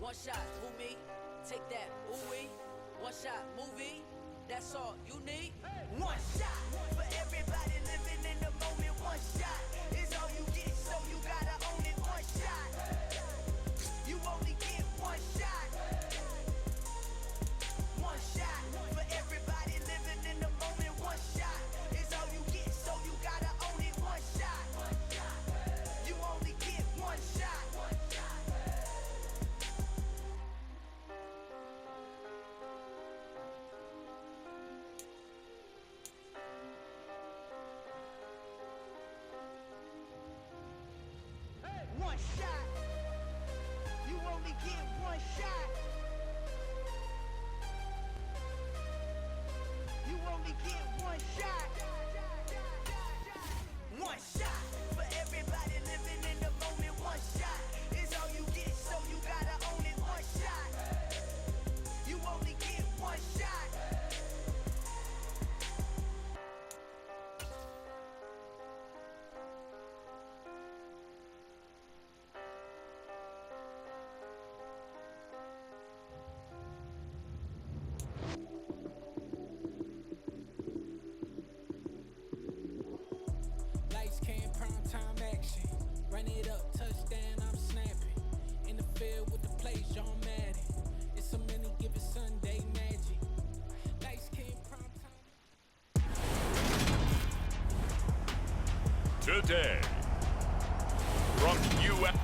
One shot, who me? Take that, ooh-wee. One shot, movie. That's all you need. One shot for everybody living in the moment. One shot is all you get, so you gotta own it. One shot. You only get one shot. One shot for everybody living in the moment. One shot is all you get, so you gotta own it. One shot. You only get one shot. One shot. You only get one shot. You only get one shot. One shot for everybody living in the moment. One shot is all you get, so you gotta own it. One shot. You only get one shot. Lights came, prime time action. Run it up, touchdown, I'm snapping. In the field with the plays, John Madden. It's so many, give it Sunday magic. Lights came, prime time. Today, from U.S.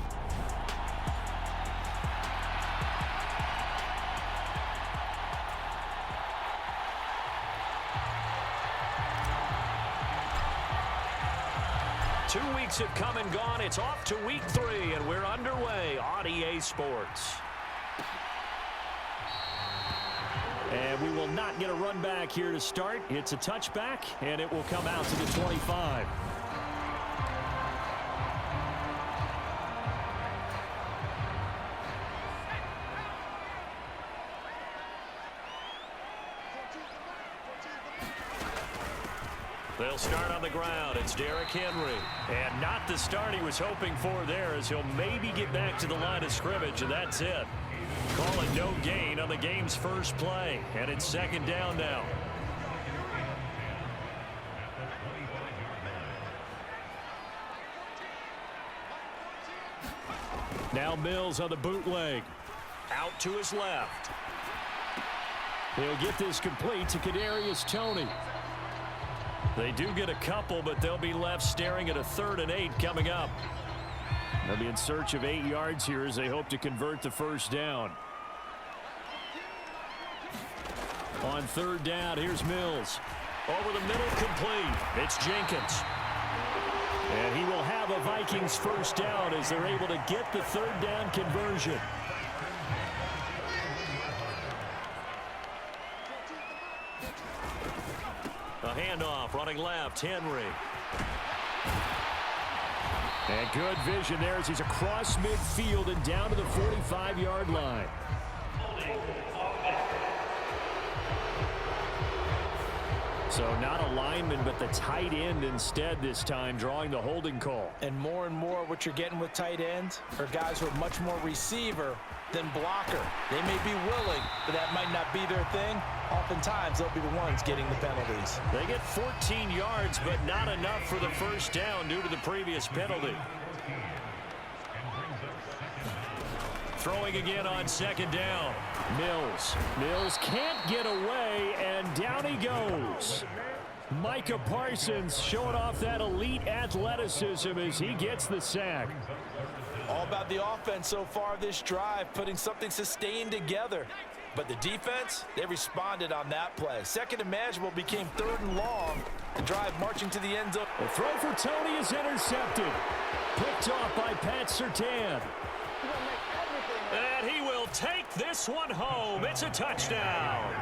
2 weeks have come and gone. It's off to week 3, and we're underway on EA Sports. And we will not get a run back here to start. It's a touchback, and it will come out to the 25. They'll start on the ground. It's Derrick Henry. And not the start he was hoping for there, as he'll maybe get back to the line of scrimmage, and that's it. Call it no gain on the game's first play. And it's second down now. Now Mills on the bootleg. Out to his left. He'll get this complete to Kadarius Toney. They do get a couple, but they'll be left staring at a 3rd and 8 coming up. They'll be in search of 8 yards here as they hope to convert the first down. On 3rd down, here's Mills. Over the middle, complete. It's Jenkins. And he will have a Vikings first down as they're able to get the 3rd down conversion. A handoff, running left, Henry. And good vision there as he's across midfield and down to the 45-yard line. So not a lineman, but the tight end instead this time, drawing the holding call. And more what you're getting with tight ends are guys who are much more receiver than blocker. They may be willing, but that might not be their thing. Oftentimes, they'll be the ones getting the penalties. They get 14 yards, but not enough for the first down due to the previous penalty. Throwing again on 2nd down. Mills. Mills can't get away, and down he goes. Micah Parsons showing off that elite athleticism as he gets the sack. All about the offense so far this drive, putting something sustained together. But the defense, they responded on that play. Second and manageable became 3rd and long. The drive marching to the end zone. The throw for Toney is intercepted. Picked off by Pat Surtain. And he will take this one home. It's a touchdown.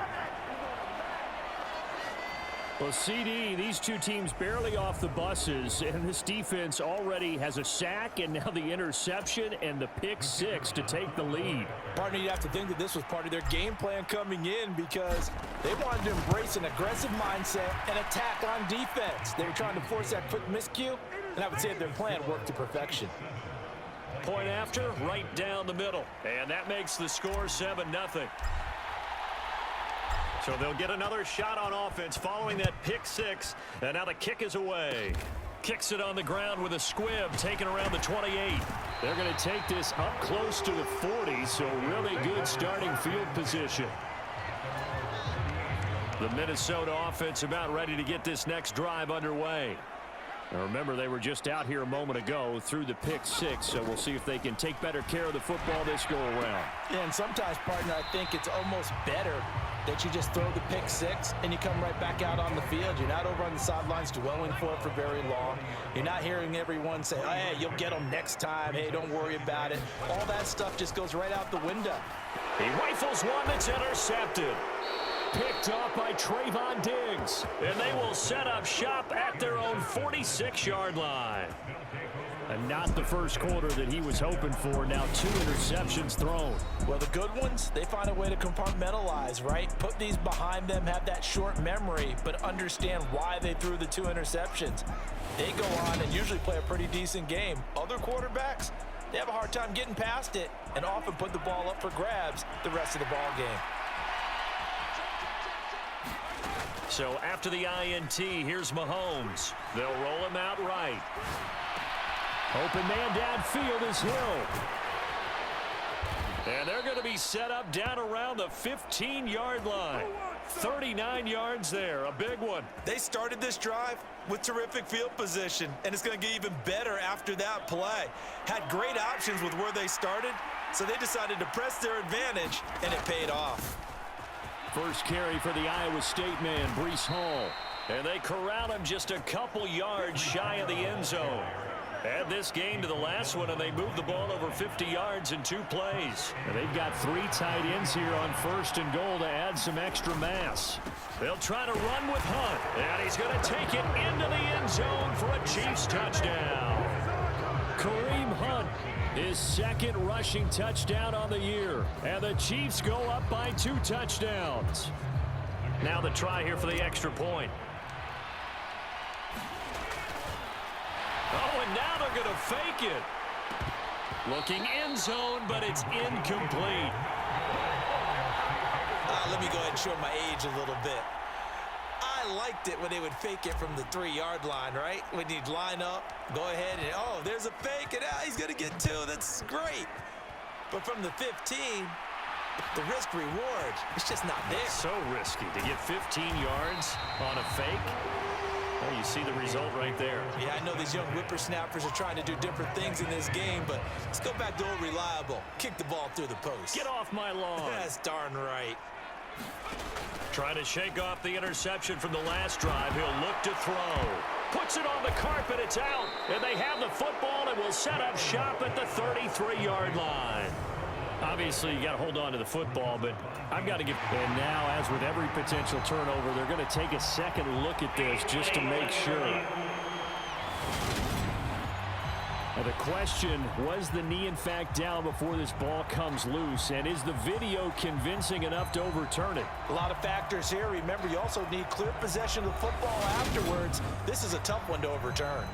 Well, CD, these two teams barely off the buses, and this defense already has a sack and now the interception and the pick 6 to take the lead. Partner, you have to think that this was part of their game plan coming in because they wanted to embrace an aggressive mindset and attack on defense. They were trying to force that quick miscue, and I would say that their plan worked to perfection. point after, right down the middle. And that makes the score 7-0. So they'll get another shot on offense following that pick six. And now the kick is away. Kicks it on the ground with a squib, taken around the 28. They're going to take this up close to the 40, so really good starting field position. The Minnesota offense about ready to get this next drive underway. Now remember, they were just out here a moment ago through the pick six, so we'll see if they can take better care of the football this go around. Yeah, and sometimes, partner, I think it's almost better that you just throw the pick six and you come right back out on the field. You're not over on the sidelines dwelling for it for very long. You're not hearing everyone say, oh, hey, you'll get them next time. Hey, don't worry about it. All that stuff just goes right out the window. He rifles one that's intercepted. Picked off by Trayvon Diggs. And they will set up shop at their own 46-yard line. And not the first quarter that he was hoping for. Now 2 interceptions thrown. Well, the good ones, they find a way to compartmentalize, right? Put these behind them, have that short memory, but understand why they threw the 2 interceptions. They go on and usually play a pretty decent game. Other quarterbacks, they have a hard time getting past it and often put the ball up for grabs the rest of the ball game. So after the INT, here's Mahomes. They'll roll him out right. Open man downfield is Hill. And they're going to be set up down around the 15-yard line. 39 yards there, a big one. They started this drive with terrific field position, and it's going to get even better after that play. Had great options with where they started, so they decided to press their advantage, and it paid off. First carry for the Iowa State man, Breece Hall. And they corral him just a couple yards shy of the end zone. Add this game to the last one, and they move the ball over 50 yards in 2 plays. And they've got 3 tight ends here on 1st and goal to add some extra mass. They'll try to run with Hunt, and he's going to take it into the end zone for a Chiefs touchdown. Kareem Hunt, his 2nd rushing touchdown on the year. And the Chiefs go up by 2 touchdowns. Now the try here for the extra point. Oh, and now they're going to fake it. Looking end zone, but it's incomplete. Let me go ahead and show my age a little bit. I liked it when they would fake it from the 3-yard line, right? When you'd line up, go ahead and, oh, there's a fake, and he's going to get 2. That's great. But from the 15, the risk-reward, it's just not there. It's so risky to get 15 yards on a fake. Well, you see the result right there. Yeah, I know these young whippersnappers are trying to do different things in this game, but let's go back to old reliable. Kick the ball through the post. Get off my lawn. That's darn right. Trying to shake off the interception from the last drive. He'll look to throw. Puts it on the carpet. It's out. And they have the football and will set up shop at the 33-yard line. Obviously, you got to hold on to the football, but I've got to give. And now, as with every potential turnover, they're going to take a second look at this just to make sure. Now the question, was the knee in fact down before this ball comes loose? And is the video convincing enough to overturn it? A lot of factors here. Remember, you also need clear possession of the football afterwards. This is a tough one to overturn.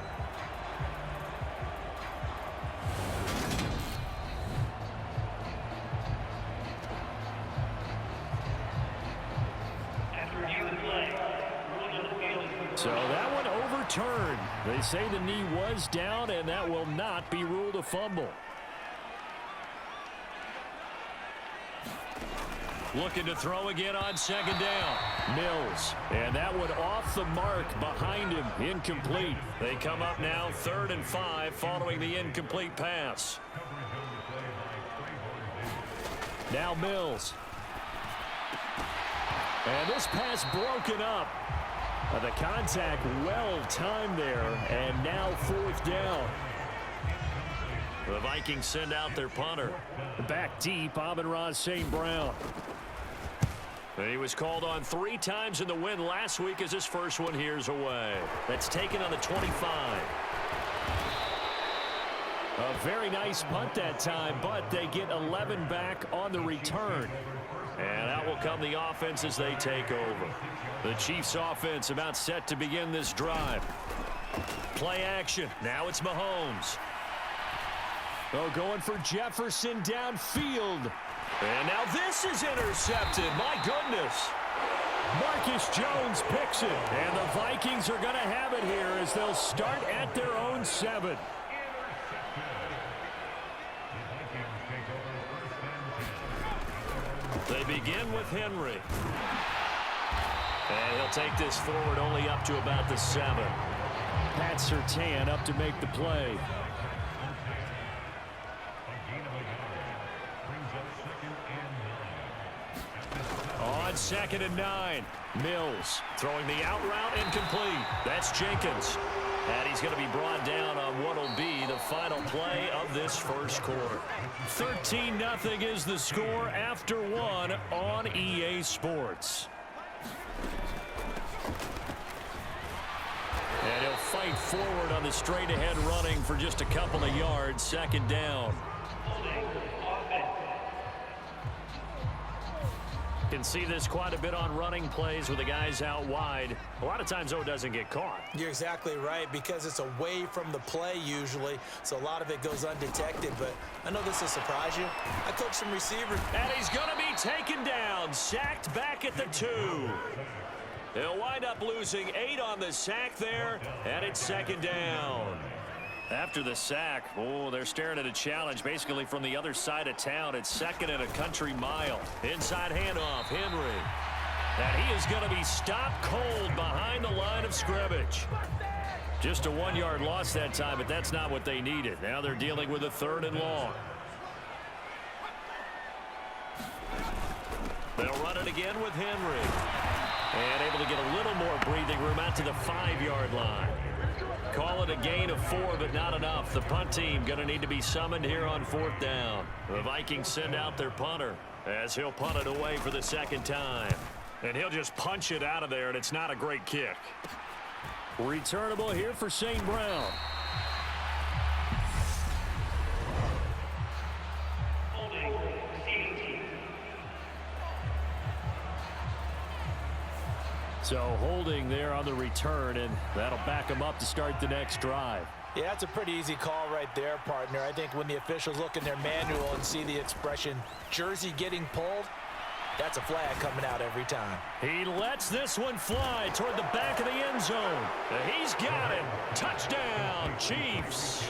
So that one overturned. They say the knee was down, and that will not be ruled a fumble. Looking to throw again on 2nd down. Mills. And that one off the mark behind him. Incomplete. They come up now 3rd and 5 following the incomplete pass. Now Mills. And this pass broken up. The contact well timed there, and now 4th down. The Vikings send out their punter. Back deep, Amon-Ra St. Brown. He was called on 3 times in the win last week as his first one here's away. That's taken on the 25. A very nice punt that time, but they get 11 back on the return. And out will come the offense as they take over. The Chiefs offense about set to begin this drive. Play action. Now it's Mahomes. Oh, going for Jefferson downfield. And now this is intercepted. My goodness. Marcus Jones picks it. And the Vikings are going to have it here as they'll start at their own 7. They begin with Henry. And he'll take this forward only up to about the 7. Pat Surtain up to make the play. On 2nd and 9. Mills throwing the out route incomplete. That's Jenkins. And he's going to be brought down on what will be the final play of this first quarter. 13-0 is the score after 1 on EA Sports. And he'll fight forward on the straight-ahead running for just a couple of yards. 2nd down. Can see this quite a bit on running plays with the guys out wide. A lot of times, though, it doesn't get caught. You're exactly right, because it's away from the play usually, so a lot of it goes undetected. But I know this will surprise you. I coached some receivers. And he's going to be taken down, sacked back at the 2. They'll wind up losing 8 on the sack there, and it's 2nd down. After the sack, they're staring at a challenge basically from the other side of town. It's 2nd and a country mile. Inside handoff, Henry. And he is going to be stopped cold behind the line of scrimmage. Just a 1-yard loss that time, but that's not what they needed. Now they're dealing with a 3rd and long. They'll run it again with Henry. And able to get a little more breathing room out to the 5-yard line. Call it a gain of 4, but not enough. The punt team going to need to be summoned here on 4th down. The Vikings send out their punter as he'll punt it away for the 2nd time. And he'll just punch it out of there, and it's not a great kick. Returnable here for St. Brown. So holding there on the return, and that'll back them up to start the next drive. Yeah, that's a pretty easy call right there, partner. I think when the officials look in their manual and see the expression jersey getting pulled, that's a flag coming out every time. He lets this one fly toward the back of the end zone. He's got it. Touchdown, Chiefs.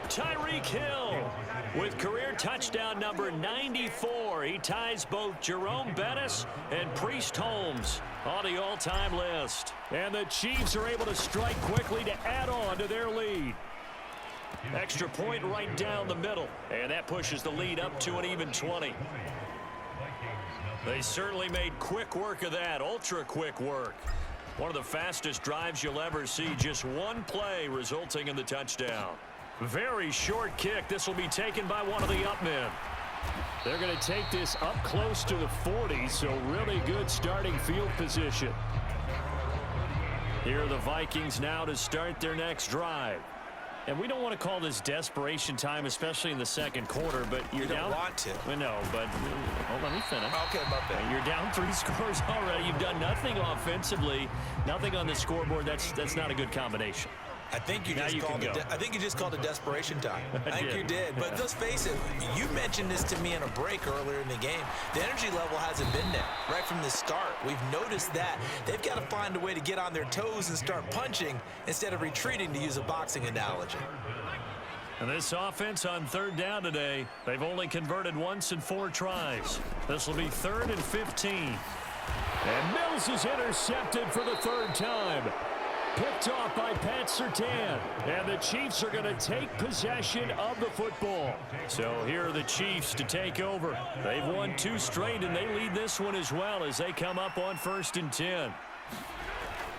Tyreek Hill with career touchdown number 94. He ties both Jerome Bettis and Priest Holmes on the all-time list. And the Chiefs are able to strike quickly to add on to their lead. Extra point right down the middle. And that pushes the lead up to an even 20. They certainly made quick work of that, ultra-quick work. One of the fastest drives you'll ever see, just one play resulting in the touchdown. Very short kick. This will be taken by one of the up men. They're going to take this up close to the 40, so really good starting field position. Here are the Vikings now to start their next drive. And we don't want to call this desperation time, especially in the 2nd quarter, but you're down. You don't want to. Well, no, but let me finish. Okay, my bad. You're down 3 scores already. You've done nothing offensively, nothing on the scoreboard. That's not a good combination. I think you just called it desperation time. I think you did. But let's face it, you mentioned this to me in a break earlier in the game. The energy level hasn't been there right from the start. We've noticed that. They've got to find a way to get on their toes and start punching instead of retreating, to use a boxing analogy. And this offense on 3rd down today, they've only converted once in 4 tries. This will be 3rd and 15. And Mills is intercepted for the 3rd time. Picked off by Pat Surtain. And the Chiefs are going to take possession of the football. So here are the Chiefs to take over. They've won 2 straight, and they lead this one as well as they come up on 1st and 10.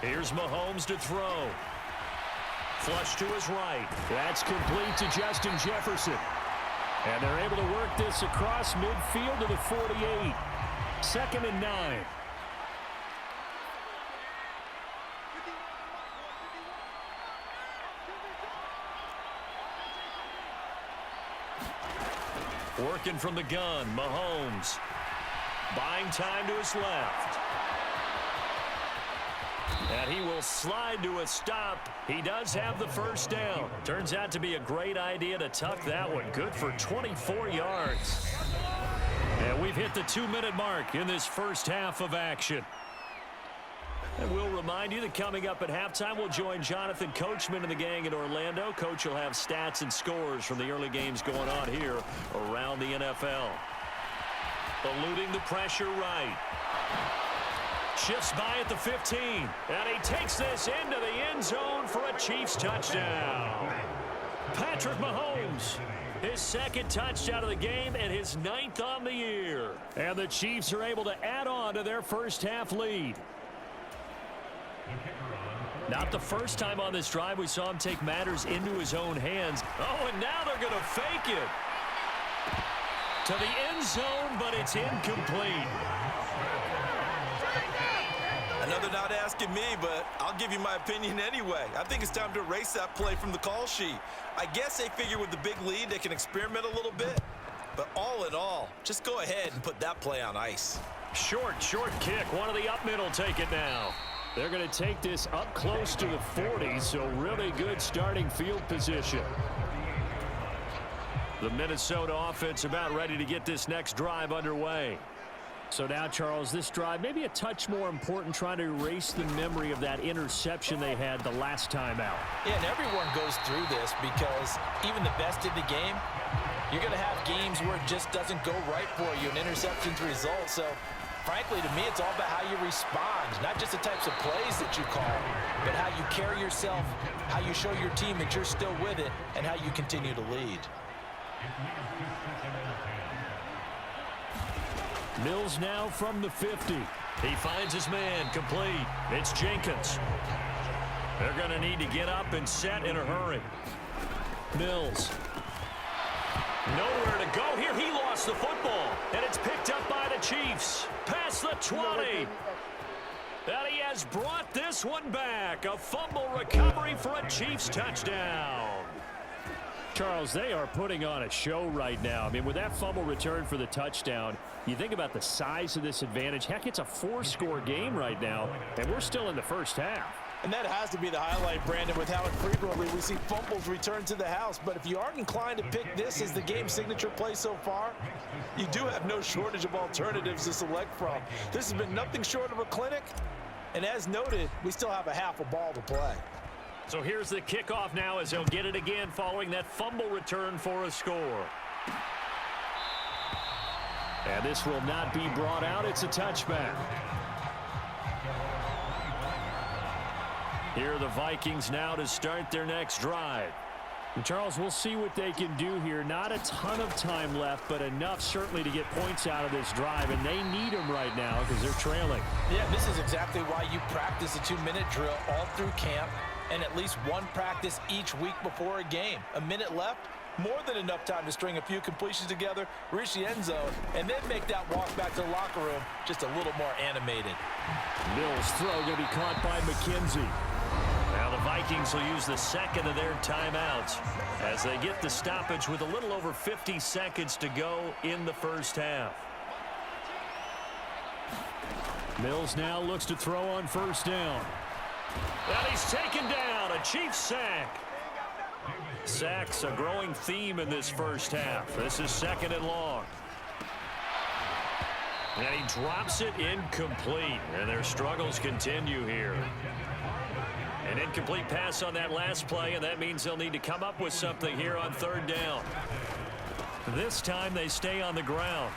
Here's Mahomes to throw. Flush to his right. That's complete to Justin Jefferson. And they're able to work this across midfield to the 48. 2nd and 9. Working from the gun, Mahomes. Buying time to his left. And he will slide to a stop. He does have the first down. Turns out to be a great idea to tuck that one. Good for 24 yards. And we've hit the 2-minute mark in this first half of action. And we'll remind you that coming up at halftime, we'll join Jonathan Coachman and the gang in Orlando. Coach will have stats and scores from the early games going on here around the NFL. Eluding the pressure right. Shifts by at the 15. And he takes this into the end zone for a Chiefs touchdown. Patrick Mahomes, his second touchdown of the game and his 9th on the year. And the Chiefs are able to add on to their first half lead. Not the first time on this drive we saw him take matters into his own hands. Oh, and now they're going to fake it to the end zone, but it's incomplete. Another not asking me, but I'll give you my opinion anyway. I think it's time to erase that play from the call sheet. I guess they figure with the big lead they can experiment a little bit. But all in all, just go ahead and put that play on ice. Short kick. One of the up mid will take it now. They're going to take this up close to the 40, so really good starting field position. The Minnesota offense about ready to get this next drive underway. So now, Charles, this drive maybe a touch more important, trying to erase the memory of that interception they had the last time out. Yeah, and everyone goes through this because even the best in the game, you're going to have games where it just doesn't go right for you, and interceptions result. So, frankly, to me, it's all about how you respond, not just the types of plays that you call, but how you carry yourself, how you show your team that you're still with it, and how you continue to lead. Mills now from the 50. He finds his man complete. It's Jenkins. They're going to need to get up and set in a hurry. Mills. Nowhere to go here. He lost the football. And it's picked up by the Chiefs. Past the 20. And he has brought this one back. A fumble recovery for a Chiefs touchdown. Charles, they are putting on a show right now. I mean, with that fumble return for the touchdown, you think about the size of this advantage. Heck, it's a 4-score game right now, and we're still in the first half. And that has to be the highlight, Brandon, with how frequently we see fumbles return to the house. But if you aren't inclined to pick this as the game signature play so far, you do have no shortage of alternatives to select from. This has been nothing short of a clinic. And as noted, we still have a half a ball to play. So here's the kickoff now as he'll get it again following that fumble return for a score. And this will not be brought out. It's a touchback. Here are the Vikings now to start their next drive. And Charles, we'll see what they can do here. Not a ton of time left, but enough certainly to get points out of this drive. And they need them right now because they're trailing. Yeah, this is exactly why you practice a 2-minute drill all through camp. And at least one practice each week before a game. A minute left, more than enough time to string a few completions together, reach the end zone, and then make that walk back to the locker room just a little more animated. Mills' throw going to be caught by McKenzie. Now the Vikings will use the second of their timeouts as they get the stoppage with a little over 50 seconds to go in the first half. Mills now looks to throw on first down. And he's taken down. A Chiefs sack. Sacks a growing theme in this first half. This is second and long. And he drops it incomplete. And their struggles continue here. An incomplete pass on that last play, and that means they'll need to come up with something here on third down. This time they stay on the ground.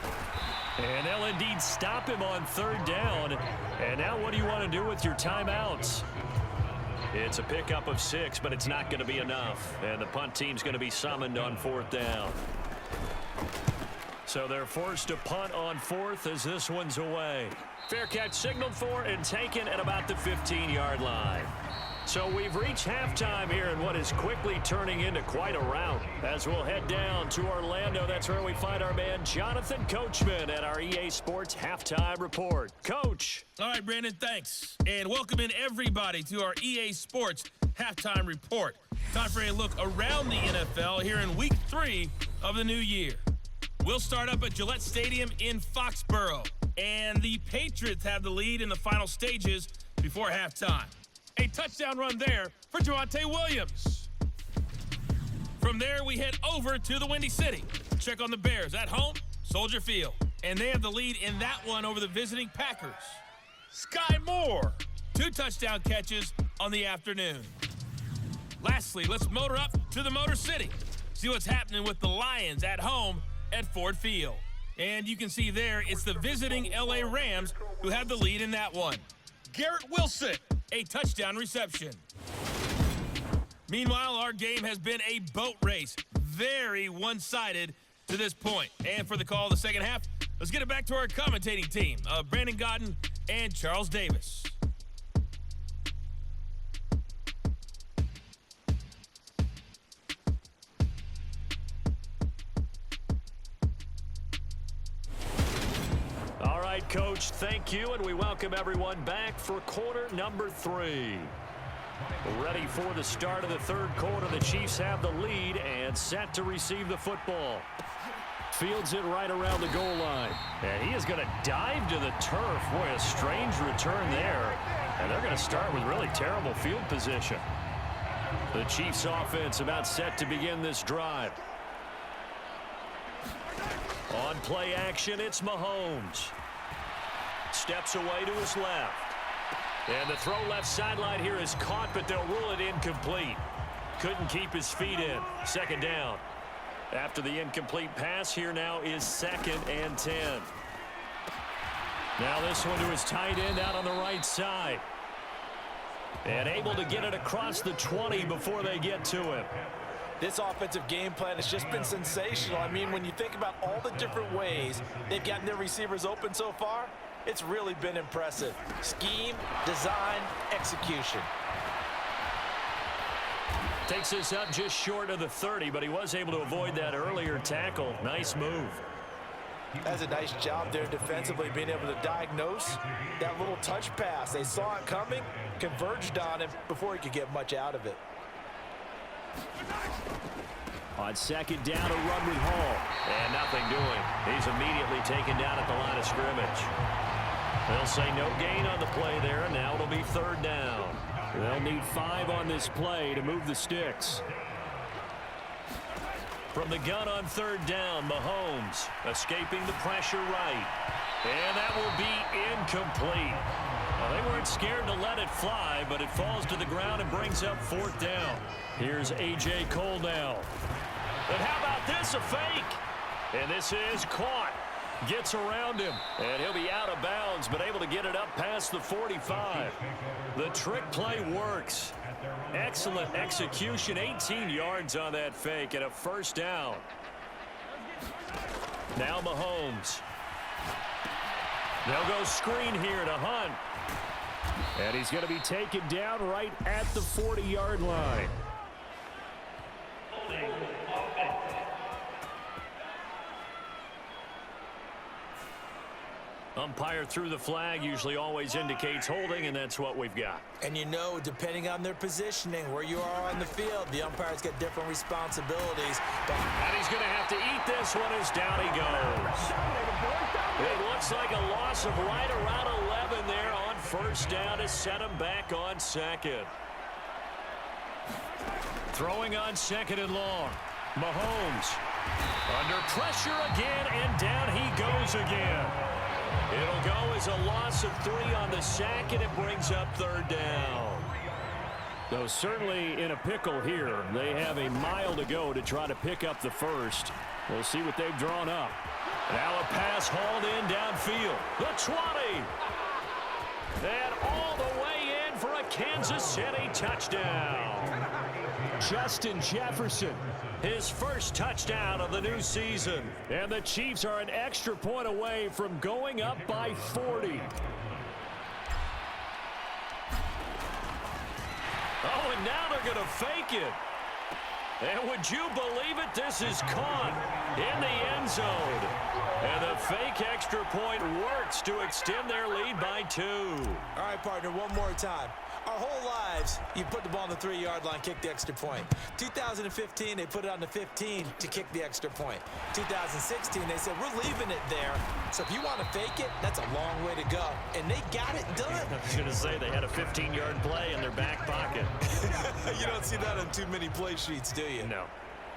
And they'll indeed stop him on third down. And now what do you want to do with your timeouts? It's a pickup of 6, but it's not going to be enough. And the punt team's going to be summoned on fourth down. So they're forced to punt on fourth as this one's away. Fair catch signaled for and taken at about the 15-yard line. So we've reached halftime here in what is quickly turning into quite a rout. As we'll head down to Orlando, that's where we find our man Jonathan Coachman at our EA Sports Halftime Report. Coach. All right, Brandon, thanks. And welcome in everybody to our EA Sports Halftime Report. Time for a look around the NFL here in Week 3 of the new year. We'll start up at Gillette Stadium in Foxborough. And the Patriots have the lead in the final stages before halftime. A touchdown run there for Javonte Williams. From there, we head over to the Windy City. Check on the Bears at home, Soldier Field. And they have the lead in that one over the visiting Packers. Sky Moore, 2 touchdown catches on the afternoon. Lastly, let's motor up to the Motor City. See what's happening with the Lions at home at Ford Field. And you can see there, it's the visiting LA Rams who have the lead in that one. Garrett Wilson, a touchdown reception. Meanwhile, our game has been a boat race. Very one-sided to this point. And for the call of the second half, let's get it back to our commentating team of Brandon Godden and Charles Davis. All right, Coach, thank you, and we welcome everyone back for quarter number 3. Ready for the start of the third quarter. The Chiefs have the lead and set to receive the football. Fields it right around the goal line. And he is going to dive to the turf. Boy, a strange return there. And they're going to start with really terrible field position. The Chiefs offense about set to begin this drive. On play action, it's Mahomes. Steps away to his left. And the throw left sideline here is caught, but they'll rule it incomplete. Couldn't keep his feet in. Second down. After the incomplete pass, here now is 2nd and 10. Now this one to his tight end out on the right side. And able to get it across the 20 before they get to him. This offensive game plan has just been sensational. I mean, when you think about all the different ways they've gotten their receivers open so far, it's really been impressive. Scheme, design, execution. Takes this up just short of the 30, but he was able to avoid that earlier tackle. Nice move. That's a nice job there defensively, being able to diagnose that little touch pass. They saw it coming, converged on him before he could get much out of it. On second down, a run with Hall. And nothing doing. He's immediately taken down at the line of scrimmage. They'll say no gain on the play there. Now it'll be 3rd down. They'll need 5 on this play to move the sticks. From the gun on 3rd down, Mahomes escaping the pressure right. And that will be incomplete. Well, they weren't scared to let it fly, but it falls to the ground and brings up 4th down. Here's A.J. Cole now. And how about this, a fake? And this is caught. Gets around him, and he'll be out of bounds, but able to get it up past the 45. The trick play works. Excellent execution, 18 yards on that fake, and a 1st down. Now Mahomes. They'll go screen here to Hunt. And he's going to be taken down right at the 40-yard line. Umpire threw the flag, usually always indicates holding, and that's what we've got. And you know, depending on their positioning, where you are on the field, the umpires get different responsibilities. And he's going to have to eat this one as down he goes. It looks like a loss of right around 11 there on 1st down to set him back on 2nd. Throwing on 2nd and long. Mahomes under pressure again, and down he goes again. It'll go as a loss of 3 on the sack, and it brings up 3rd down. Though certainly in a pickle here. They have a mile to go to try to pick up the 1st. We'll see what they've drawn up. Now a pass hauled in downfield. The 20. And all the way in for a Kansas City touchdown. Justin Jefferson, his 1st touchdown of the new season. And the Chiefs are an extra point away from going up by 40. Oh, and now they're going to fake it. And would you believe it? This is caught. in the end zone. And the fake extra point works to extend their lead by 2. All right, partner, one more time. Our whole lives, you put the ball on the 3-yard line, kick the extra point. 2015, they put it on the 15 to kick the extra point. 2016, they said, we're leaving it there. So if you want to fake it, that's a long way to go. And they got it done. I was going to say, they had a 15-yard play in their back pocket. You don't see that on too many play sheets, do you? No.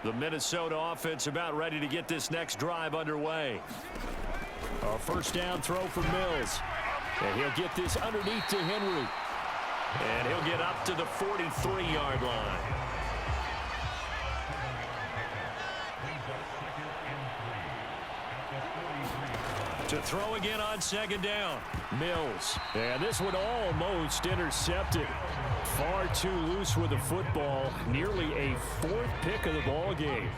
The Minnesota offense about ready to get this next drive underway. A first down throw for Mills. And he'll get this underneath to Henry. And he'll get up to the 43-yard line. To throw again on second down. Mills. And this one almost intercepted. Far too loose with the football. Nearly a 4th pick of the ball game.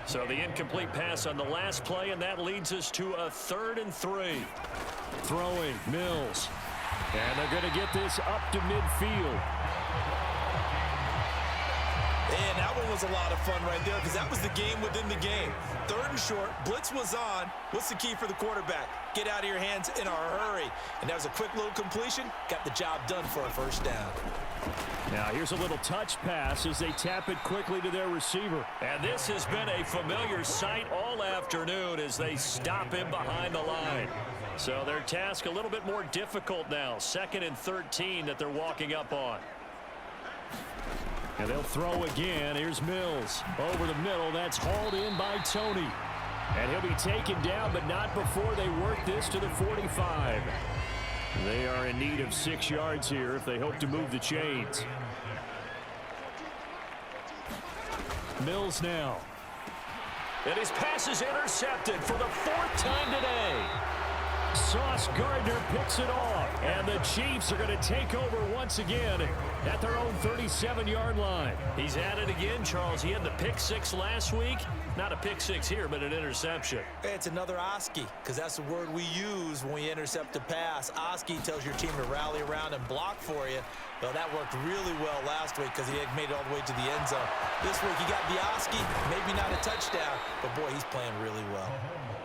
So the incomplete pass on the last play, and that leads us to a 3rd and 3. Throwing Mills. And they're going to get this up to midfield. And that one was a lot of fun right there because that was the game within the game. 3rd and short, blitz was on. What's the key for the quarterback? Get out of your hands in a hurry. And that was a quick little completion. Got the job done for a first down. Now here's a little touch pass as they tap it quickly to their receiver. And this has been a familiar sight all afternoon as they stop him behind the line. So their task a little bit more difficult now. 2nd and 13 that they're walking up on. And they'll throw again. Here's Mills. Over the middle. That's hauled in by Tony. And he'll be taken down, but not before they work this to the 45. They are in need of 6 yards here if they hope to move the chains. Mills now. And his pass is intercepted for the 4th time today. Sauce Gardner picks it off, and the Chiefs are going to take over once again at their own 37-yard line. He's at it again, Charles. He had the pick 6 last week. Not a pick 6 here, but an interception. It's another Oski, because that's the word we use when we intercept a pass. Oski tells your team to rally around and block for you. Well, that worked really well last week because he had made it all the way to the end zone. This week he got the Oski, maybe not a touchdown, but boy, he's playing really well.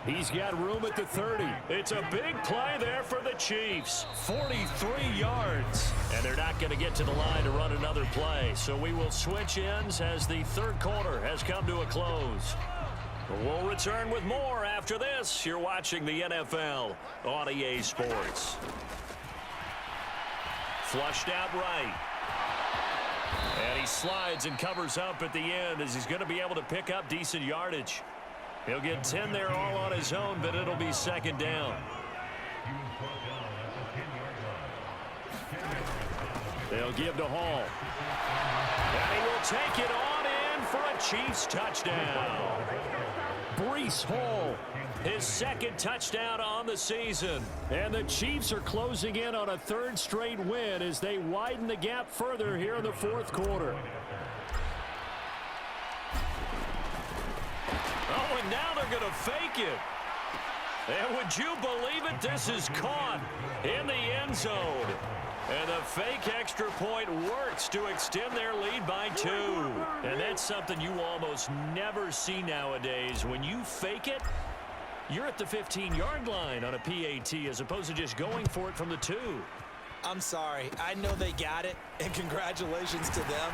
He's got room at the 30. It's a big play there for the Chiefs. 43 yards. And they're not going to get to the line to run another play. So we will switch ends as the 3rd quarter has come to a close. We'll return with more after this. You're watching the NFL on EA Sports. Flushed out right. And he slides and covers up at the end as he's going to be able to pick up decent yardage. He'll get 10 there all on his own, but it'll be 2nd down. They'll give to Hall. And he will take it on in for a Chiefs touchdown. Breece Hall, his 2nd touchdown on the season. And the Chiefs are closing in on a 3rd straight win as they widen the gap further here in the 4th quarter. Oh, and now they're going to fake it. And would you believe it? This is caught in the end zone. And the fake extra point works to extend their lead by 2. And that's something you almost never see nowadays. When you fake it, you're at the 15-yard line on a PAT as opposed to just going for it from the 2. I'm sorry. I know they got it, and congratulations to them,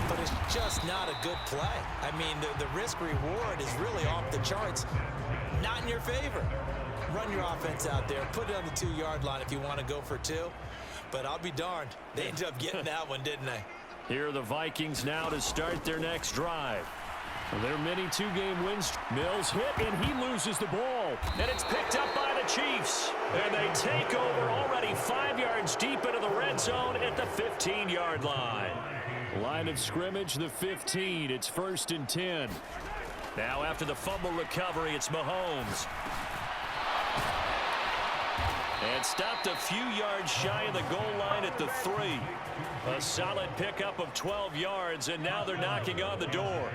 but it's just not a good play. I mean, the risk-reward is really off the charts. Not in your favor. Run your offense out there. Put it on the 2-yard line if you want to go for 2. But I'll be darned. They ended up getting that one, didn't they? Here are the Vikings now to start their next drive. Their mini 2-game wins. Mills hit, and he loses the ball. And it's picked up by the Chiefs. And they take over already 5 yards deep into the red zone at the 15-yard line. Line of scrimmage, the 15. It's 1st and 10. Now after the fumble recovery, it's Mahomes. And stopped a few yards shy of the goal line at the 3. A solid pickup of 12 yards, and now they're knocking on the door.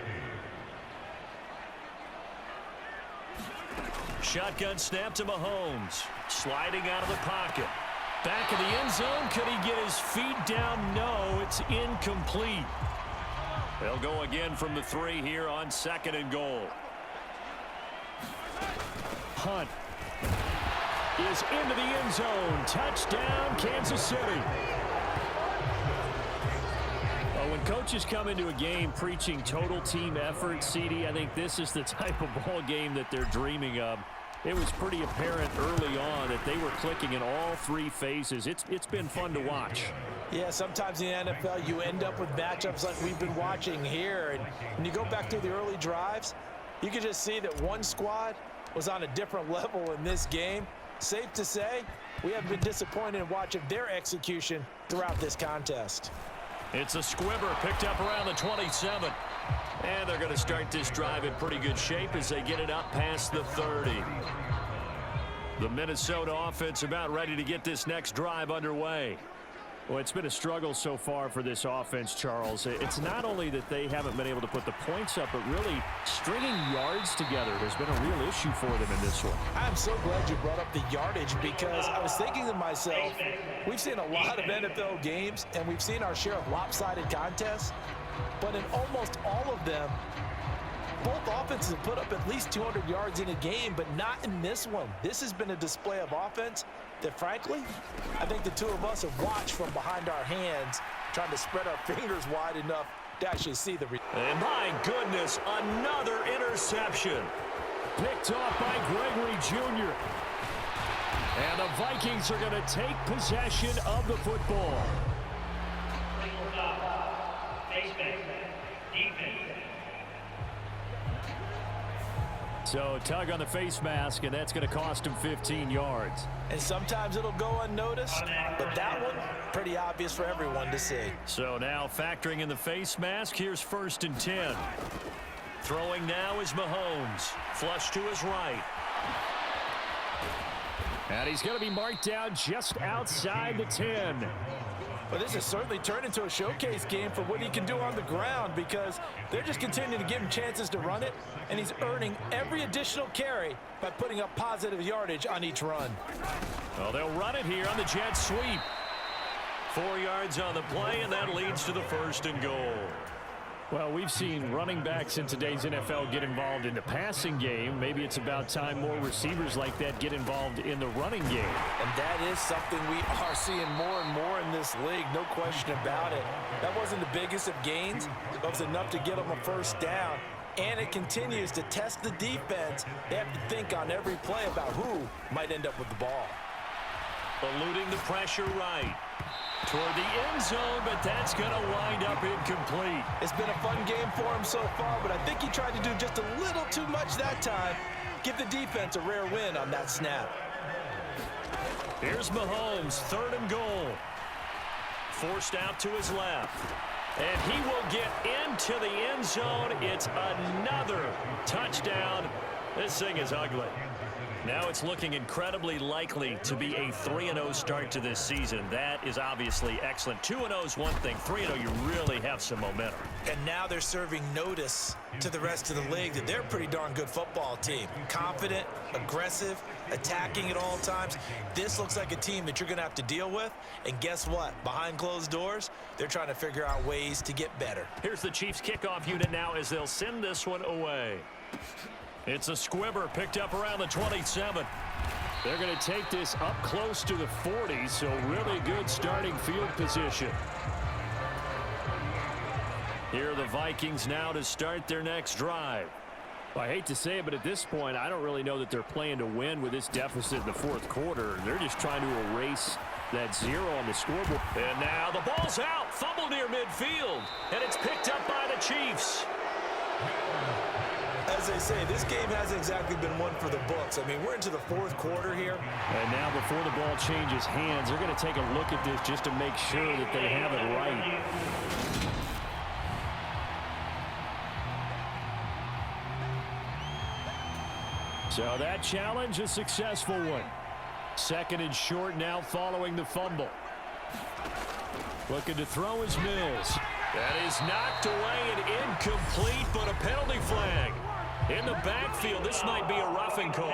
Shotgun snap to Mahomes. Sliding out of the pocket. Back in the end zone. Could he get his feet down? No, it's incomplete. They'll go again from the 3 here on 2nd and goal. is into the end zone. Touchdown, Kansas City. Well, when coaches come into a game preaching total team effort, CD, I think this is the type of ball game that they're dreaming of. It was pretty apparent early on that they were clicking in all three phases. It's been fun to watch. Yeah, sometimes in the NFL you end up with matchups like we've been watching here. And when you go back to the early drives, you can just see that one squad was on a different level in this game. Safe to say, we haven't been disappointed in watching their execution throughout this contest. It's a squibber picked up around the 27. And they're going to start this drive in pretty good shape as they get it up past the 30. The Minnesota offense about ready to get this next drive underway. Well, it's been a struggle so far for this offense, Charles. It's not only that they haven't been able to put the points up, but really stringing yards together has been a real issue for them in this one. I'm so glad you brought up the yardage because I was thinking to myself, we've seen a lot of NFL games and we've seen our share of lopsided contests, but in almost all of them, both offenses have put up at least 200 yards in a game, but not in this one. This has been a display of offense that, frankly, I think the two of us have watched from behind our hands, trying to spread our fingers wide enough to actually see the result. And my goodness, another interception. Picked off by Gregory Jr. And the Vikings are going to take possession of the football. So tug on the face mask, and that's going to cost him 15 yards. And sometimes it'll go unnoticed, but that one, pretty obvious for everyone to see. So now factoring in the face mask, here's 1st and 10. Throwing now is Mahomes. Flush to his right. And he's going to be marked down just outside the 10. But this has certainly turned into a showcase game for what he can do on the ground because they're just continuing to give him chances to run it, and he's earning every additional carry by putting up positive yardage on each run. Well, they'll run it here on the jet sweep. 4 yards on the play, and that leads to the 1st and goal. Well, we've seen running backs in today's NFL get involved in the passing game. Maybe it's about time more receivers like that get involved in the running game. And that is something we are seeing more and more in this league, no question about it. That wasn't the biggest of gains, but it was enough to get them a 1st down. And it continues to test the defense. They have to think on every play about who might end up with the ball. Eluding the pressure right. Toward the end zone, but that's going to wind up incomplete. It's been a fun game for him so far, but I think he tried to do just a little too much that time. Give the defense a rare win on that snap. Here's Mahomes, 3rd and goal. Forced out to his left. And he will get into the end zone. It's another touchdown. This thing is ugly. Now it's looking incredibly likely to be a 3-0 start to this season. That is obviously excellent. 2-0 is one thing. 3-0, you really have some momentum. And now they're serving notice to the rest of the league that they're a pretty darn good football team. Confident, aggressive, attacking at all times. This looks like a team that you're going to have to deal with. And guess what? Behind closed doors, they're trying to figure out ways to get better. Here's the Chiefs kickoff unit now as they'll send this one away. It's a squibber picked up around the 27. They're going to take this up close to the 40, so really good starting field position. Here are the Vikings now to start their next drive. Well, I hate to say it, but at this point, I don't really know that they're playing to win with this deficit in the 4th quarter. They're just trying to erase that 0 on the scoreboard. And now the ball's out. Fumble near midfield. And it's picked up by the Chiefs. As they say, this game hasn't exactly been one for the books. I mean, we're into the 4th quarter here. And now before the ball changes hands, they're going to take a look at this just to make sure that they have it right. So that challenge, a successful one. 2nd and short now following the fumble. Looking to throw is Mills. That is knocked away and incomplete, but a penalty flag. In the backfield, this might be a roughing call.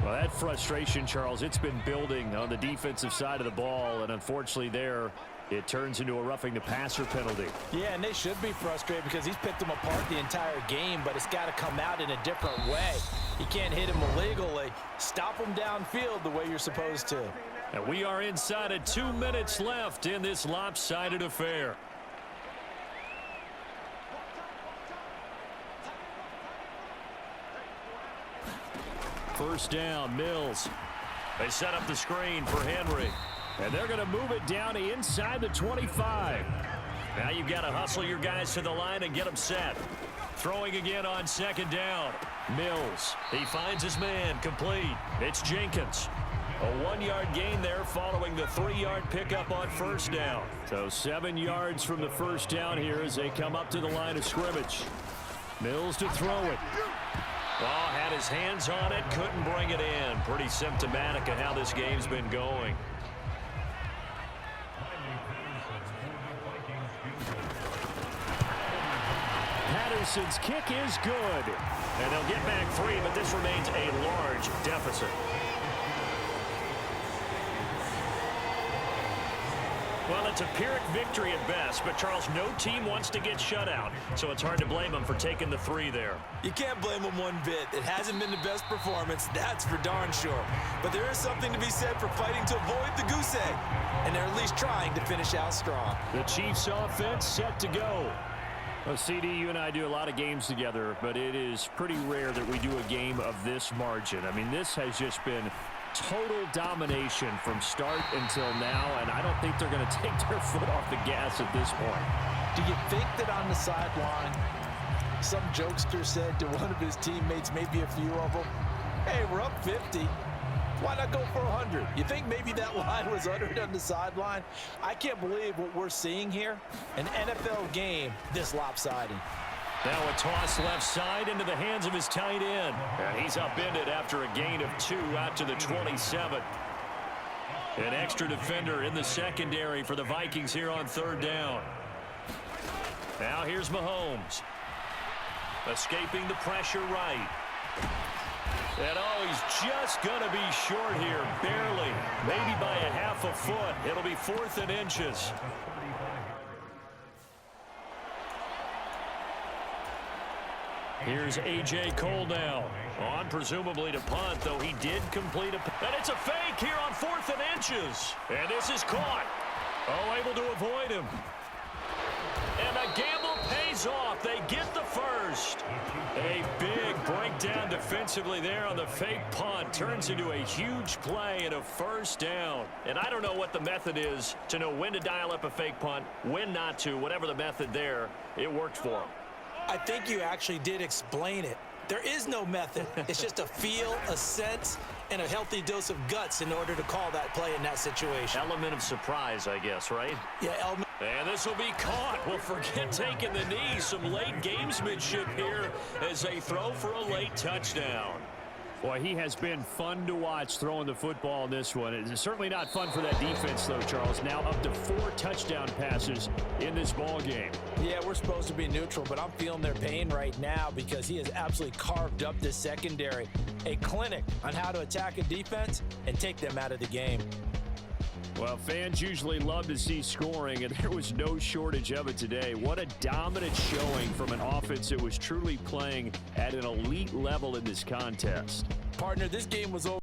Well, that frustration, Charles, it's been building on the defensive side of the ball, and unfortunately there, It turns into a roughing the passer penalty. Yeah, and they should be frustrated because he's picked them apart the entire game, but it's got to come out in a different way. You can't hit him illegally. Stop him downfield the way you're supposed to. And we are inside of 2 minutes left in this lopsided affair. First down, Mills. They set up the screen for Henry. And they're going to move it down to inside the 25. Now you've got to hustle your guys to the line and get them set. Throwing again on second down. Mills. He finds his man. Complete. It's Jenkins. A 1-yard gain there following the 3-yard pickup on first down. So 7 yards from the first down here as they come up to the line of scrimmage. Mills to throw it. Oh, had his hands on it, couldn't bring it in. Pretty symptomatic of how this game's been going. Patterson's kick is good. And they'll get back 3, but this remains a large deficit. Well, it's a Pyrrhic victory at best, but Charles, no team wants to get shut out, so it's hard to blame them for taking the 3 there. You can't blame them one bit. It hasn't been the best performance, that's for darn sure. But there is something to be said for fighting to avoid the goose egg, and they're at least trying to finish out strong. The Chiefs offense set to go. Well, CD, you and I do a lot of games together, but it is pretty rare that we do a game of this margin. I mean, this has just been total domination from start until now, and I don't think they're going to take their foot off the gas at this point. Do you think that on the sideline, some jokester said to one of his teammates, maybe a few of them, hey, we're up 50. Why not go for 100? You think maybe that line was uttered on the sideline? I can't believe what we're seeing here. An NFL game this lopsided. Now a toss left side into the hands of his tight end. And he's upended after a gain of 2 out to the 27. An extra defender in the secondary for the Vikings here on third down. Now here's Mahomes. Escaping the pressure right. And oh, he's just going to be short here, barely. Maybe by a half a foot. It'll be 4th and inches. Here's A.J. Cole now. On presumably to punt, though he did complete a... And it's a fake here on 4th and inches. And this is caught. Oh, able to avoid him. And the gamble pays off. They get the first. A big breakdown defensively there on the fake punt. Turns into a huge play and a first down. And I don't know what the method is to know when to dial up a fake punt, when not to. Whatever the method there, it worked for him. I think you actually did explain it. There is no method. It's just a feel, a sense, and a healthy dose of guts in order to call that play in that situation. Element of surprise, I guess, right? Yeah, element. And this will be caught. Well, forget taking the knee. Some late gamesmanship here as they throw for a late touchdown. Boy, he has been fun to watch throwing the football in this one. It's certainly not fun for that defense, though, Charles. Now up to 4 touchdown passes in this ball game. Yeah, we're supposed to be neutral, but I'm feeling their pain right now because he has absolutely carved up this secondary. A clinic on how to attack a defense and take them out of the game. Well, fans usually love to see scoring, and there was no shortage of it today. What a dominant showing from an offense that was truly playing at an elite level in this contest. Partner, this game was over.